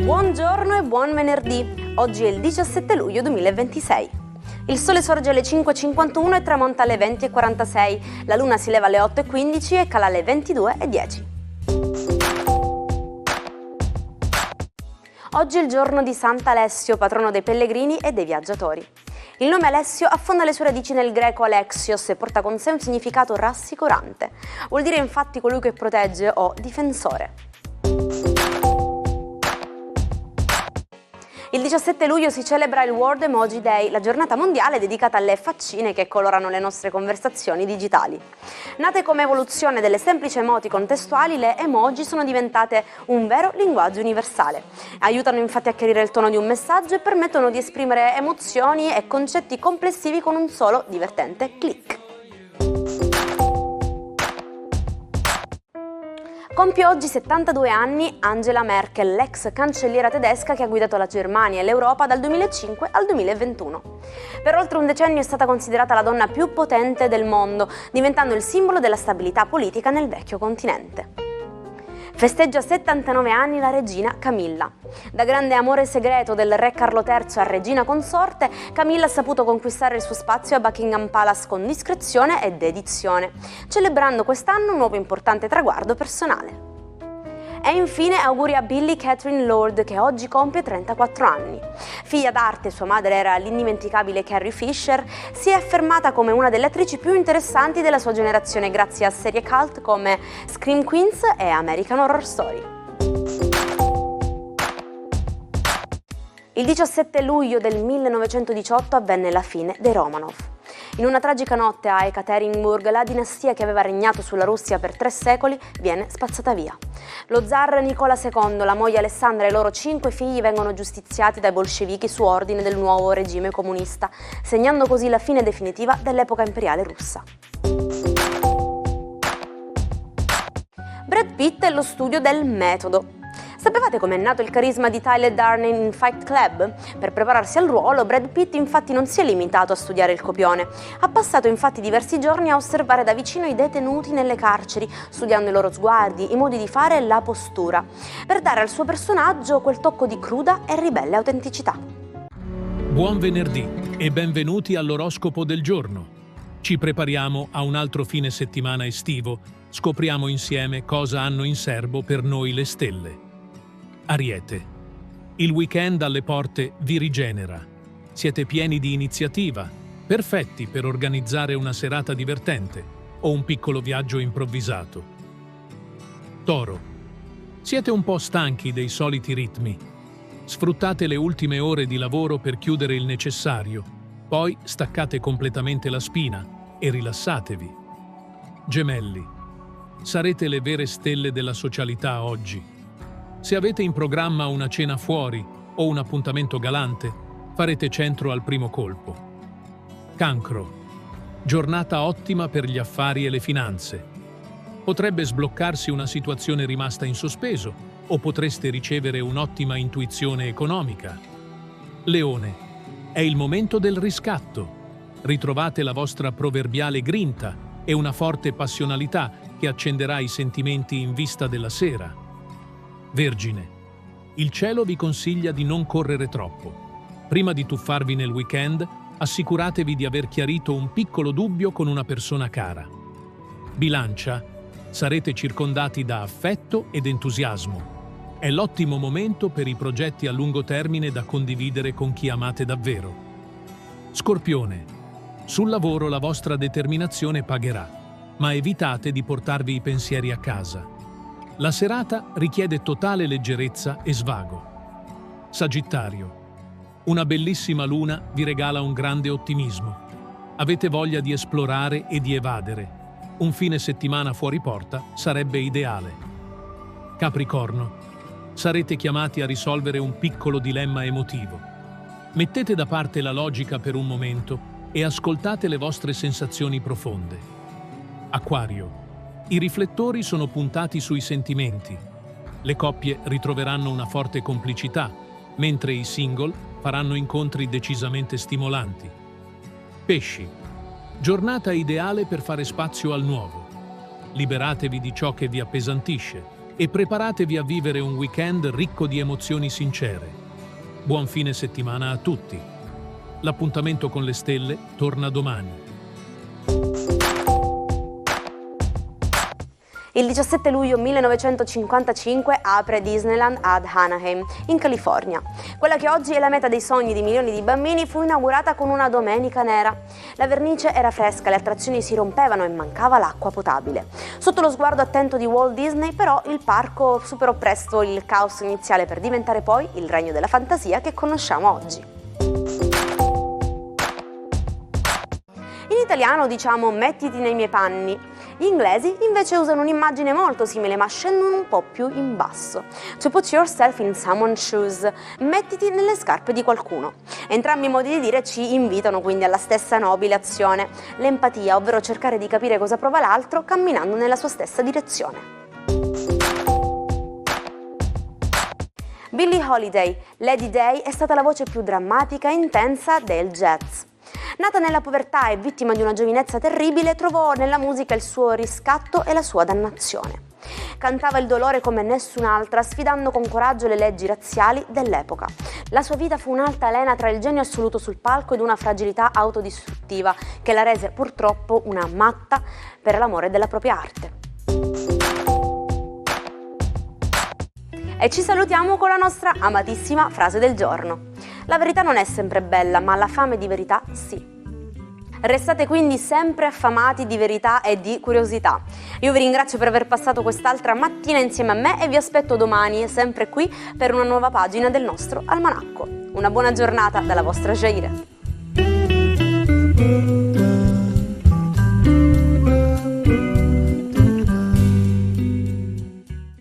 Buongiorno e buon venerdì. Oggi è il 17 luglio 2026. Il sole sorge alle 5:51 e tramonta alle 20:46. La luna si leva alle 8:15 e cala alle 22:10. Oggi è il giorno di Sant'Alessio, patrono dei pellegrini e dei viaggiatori. Il nome Alessio affonda le sue radici nel greco Alexios e porta con sé un significato rassicurante. Vuol dire infatti colui che protegge o difensore. Il 17 luglio si celebra il World Emoji Day, la giornata mondiale dedicata alle faccine che colorano le nostre conversazioni digitali. Nate come evoluzione delle semplici emoticon testuali, le emoji sono diventate un vero linguaggio universale. Aiutano infatti a chiarire il tono di un messaggio e permettono di esprimere emozioni e concetti complessivi con un solo divertente click. Compie oggi 72 anni Angela Merkel, l'ex cancelliera tedesca che ha guidato la Germania e l'Europa dal 2005 al 2021. Per oltre un decennio è stata considerata la donna più potente del mondo, diventando il simbolo della stabilità politica nel vecchio continente. Festeggia 79 anni la regina Camilla. Da grande amore segreto del re Carlo III a regina consorte, Camilla ha saputo conquistare il suo spazio a Buckingham Palace con discrezione e dedizione, celebrando quest'anno un nuovo importante traguardo personale. E infine auguri a Billie Catherine Lord, che oggi compie 34 anni. Figlia d'arte, sua madre era l'indimenticabile Carrie Fisher, si è affermata come una delle attrici più interessanti della sua generazione grazie a serie cult come Scream Queens e American Horror Story. Il 17 luglio del 1918 avvenne la fine dei Romanov. In una tragica notte a Ekaterinburg, la dinastia che aveva regnato sulla Russia per 3 secoli viene spazzata via. Lo zar Nicola II, la moglie Alessandra e i loro 5 figli vengono giustiziati dai bolscevichi su ordine del nuovo regime comunista, segnando così la fine definitiva dell'epoca imperiale russa. Brad Pitt è lo studio del metodo. Sapevate com'è nato il carisma di Tyler Durden in Fight Club? Per prepararsi al ruolo, Brad Pitt infatti non si è limitato a studiare il copione. Ha passato infatti diversi giorni a osservare da vicino i detenuti nelle carceri, studiando i loro sguardi, i modi di fare e la postura, per dare al suo personaggio quel tocco di cruda e ribelle autenticità. Buon venerdì e benvenuti all'oroscopo del giorno. Ci prepariamo a un altro fine settimana estivo. Scopriamo insieme cosa hanno in serbo per noi le stelle. Ariete. Il weekend alle porte vi rigenera. Siete pieni di iniziativa, perfetti per organizzare una serata divertente o un piccolo viaggio improvvisato. Toro. Siete un po' stanchi dei soliti ritmi. Sfruttate le ultime ore di lavoro per chiudere il necessario, poi staccate completamente la spina e rilassatevi. Gemelli. Sarete le vere stelle della socialità oggi. Se avete in programma una cena fuori o un appuntamento galante, farete centro al primo colpo. Cancro. Giornata ottima per gli affari e le finanze. Potrebbe sbloccarsi una situazione rimasta in sospeso o potreste ricevere un'ottima intuizione economica. Leone. È il momento del riscatto. Ritrovate la vostra proverbiale grinta e una forte passionalità che accenderà i sentimenti in vista della sera. Vergine. Il cielo vi consiglia di non correre troppo. Prima di tuffarvi nel weekend, assicuratevi di aver chiarito un piccolo dubbio con una persona cara. Bilancia. Sarete circondati da affetto ed entusiasmo. È l'ottimo momento per i progetti a lungo termine da condividere con chi amate davvero. Scorpione. Sul lavoro la vostra determinazione pagherà, ma evitate di portarvi i pensieri a casa. La serata richiede totale leggerezza e svago. Sagittario. Una bellissima luna vi regala un grande ottimismo. Avete voglia di esplorare e di evadere. Un fine settimana fuori porta sarebbe ideale. Capricorno. Sarete chiamati a risolvere un piccolo dilemma emotivo. Mettete da parte la logica per un momento e ascoltate le vostre sensazioni profonde. Acquario. I riflettori sono puntati sui sentimenti. Le coppie ritroveranno una forte complicità, mentre i single faranno incontri decisamente stimolanti. Pesci. Giornata ideale per fare spazio al nuovo. Liberatevi di ciò che vi appesantisce e preparatevi a vivere un weekend ricco di emozioni sincere. Buon fine settimana a tutti. L'appuntamento con le stelle torna domani. Il 17 luglio 1955 apre Disneyland ad Anaheim, in California. Quella che oggi è la meta dei sogni di milioni di bambini fu inaugurata con una domenica nera. La vernice era fresca, le attrazioni si rompevano e mancava l'acqua potabile. Sotto lo sguardo attento di Walt Disney, però, il parco superò presto il caos iniziale per diventare poi il regno della fantasia che conosciamo oggi. In italiano diciamo mettiti nei miei panni. Gli inglesi invece usano un'immagine molto simile ma scendono un po' più in basso. To put yourself in someone's shoes. Mettiti nelle scarpe di qualcuno. Entrambi i modi di dire ci invitano quindi alla stessa nobile azione, l'empatia, ovvero cercare di capire cosa prova l'altro camminando nella sua stessa direzione. Billie Holiday, Lady Day, è stata la voce più drammatica e intensa del jazz. Nata nella povertà e vittima di una giovinezza terribile, trovò nella musica il suo riscatto e la sua dannazione. Cantava il dolore come nessun'altra, sfidando con coraggio le leggi razziali dell'epoca. La sua vita fu un'altalena tra il genio assoluto sul palco ed una fragilità autodistruttiva che la rese purtroppo una matta per l'amore della propria arte. E ci salutiamo con la nostra amatissima frase del giorno. La verità non è sempre bella, ma la fame di verità sì. Restate quindi sempre affamati di verità e di curiosità. Io vi ringrazio per aver passato quest'altra mattina insieme a me e vi aspetto domani, sempre qui, per una nuova pagina del nostro almanacco. Una buona giornata dalla vostra Jaire.